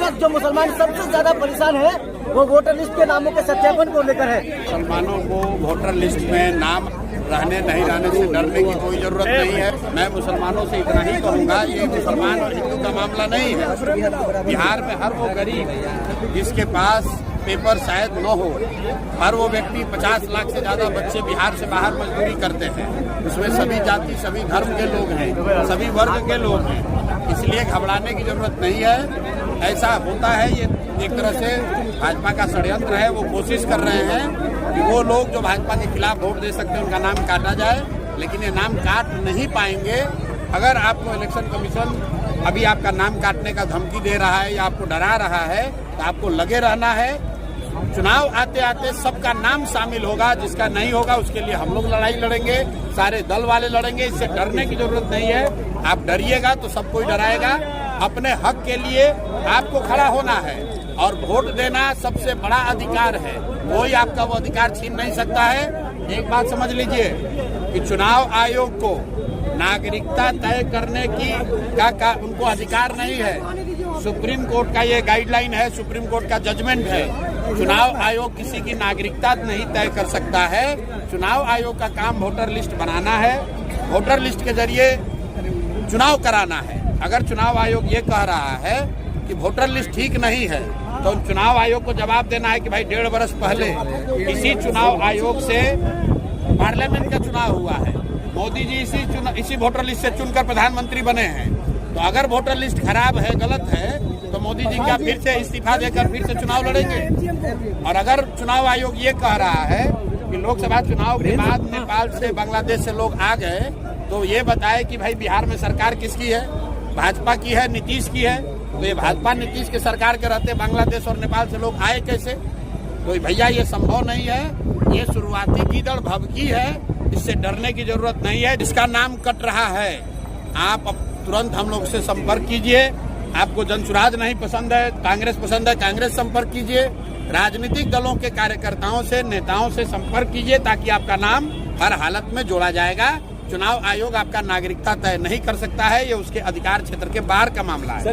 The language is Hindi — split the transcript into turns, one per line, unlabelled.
वक्त जो मुसलमान सबसे ज्यादा परेशान है वो वोटर लिस्ट के नामों के सत्यापन को लेकर है।
मुसलमानों को वोटर लिस्ट में नाम रहने नहीं रहने से डरने की कोई जरूरत नहीं है। मैं मुसलमानों से इतना ही कहूँगा, ये मुसलमान और हिंदू का मामला नहीं है। बिहार में हर वो गरीब जिसके पास पेपर शायद न हो, हर वो व्यक्ति 50 लाख से ज्यादा बच्चे बिहार से बाहर मजदूरी करते हैं। उसमें सभी जाति सभी धर्म के लोग हैं, सभी वर्ग के लोग हैं, इसलिए घबराने की जरूरत नहीं है। ऐसा होता है, ये एक तरह से भाजपा का षड्यंत्र है। वो कोशिश कर रहे हैं कि वो लोग जो भाजपा के खिलाफ वोट दे सकते हैं उनका नाम काटा जाए, लेकिन ये नाम काट नहीं पाएंगे। अगर आपको इलेक्शन कमीशन अभी आपका नाम काटने का धमकी दे रहा है या आपको डरा रहा है तो आपको लगे रहना है। चुनाव आते आते सबका नाम शामिल होगा, जिसका नहीं होगा उसके लिए हम लोग लड़ाई लड़ेंगे, सारे दल वाले लड़ेंगे। इससे डरने की जरूरत नहीं है। आप डरिएगा तो सब कोई डराएगा। अपने हक के लिए आपको खड़ा होना है और वोट देना सबसे बड़ा अधिकार है। कोई आपका वो अधिकार छीन नहीं सकता है। एक बात समझ लीजिए कि चुनाव आयोग को नागरिकता तय करने की का उनको अधिकार नहीं है। सुप्रीम कोर्ट का ये गाइडलाइन है, सुप्रीम कोर्ट का जजमेंट है। चुनाव आयोग किसी की नागरिकता नहीं तय कर सकता है। चुनाव आयोग का काम वोटर लिस्ट बनाना है, वोटर लिस्ट के जरिए चुनाव कराना है। अगर चुनाव आयोग ये कह रहा है कि वोटर लिस्ट ठीक नहीं है तो चुनाव आयोग को जवाब देना है कि भाई 1.5 वर्ष पहले इसी चुनाव आयोग से पार्लियामेंट का चुनाव हुआ है, मोदी जी इसी वोटर लिस्ट से चुनकर प्रधानमंत्री बने हैं। तो अगर वोटर लिस्ट खराब है, गलत है, तो मोदी जी क्या फिर से इस्तीफा देकर फिर से चुनाव लड़ेंगे? और अगर चुनाव आयोग ये कह रहा है कि लोकसभा चुनाव के बाद नेपाल से बांग्लादेश से लोग आ गए, तो ये बताए कि भाई बिहार में सरकार किसकी है? भाजपा की है, नीतीश की है। तो ये भाजपा नीतीश के सरकार के रहते बांग्लादेश और नेपाल से लोग आए कैसे? तो भैया ये संभव नहीं है। ये शुरुआती कीदड़ भभकी है, इससे डरने की जरूरत नहीं है। जिसका नाम कट रहा है आप अब तुरंत हम लोग से संपर्क कीजिए। आपको जनसुराज नहीं पसंद है, कांग्रेस पसंद है, कांग्रेस संपर्क कीजिए। राजनीतिक दलों के कार्यकर्ताओं से, नेताओं से संपर्क कीजिए ताकि आपका नाम हर हालत में जोड़ा जाएगा। चुनाव आयोग आपका नागरिकता तय नहीं कर सकता है, ये उसके अधिकार क्षेत्र के बाहर का मामला है।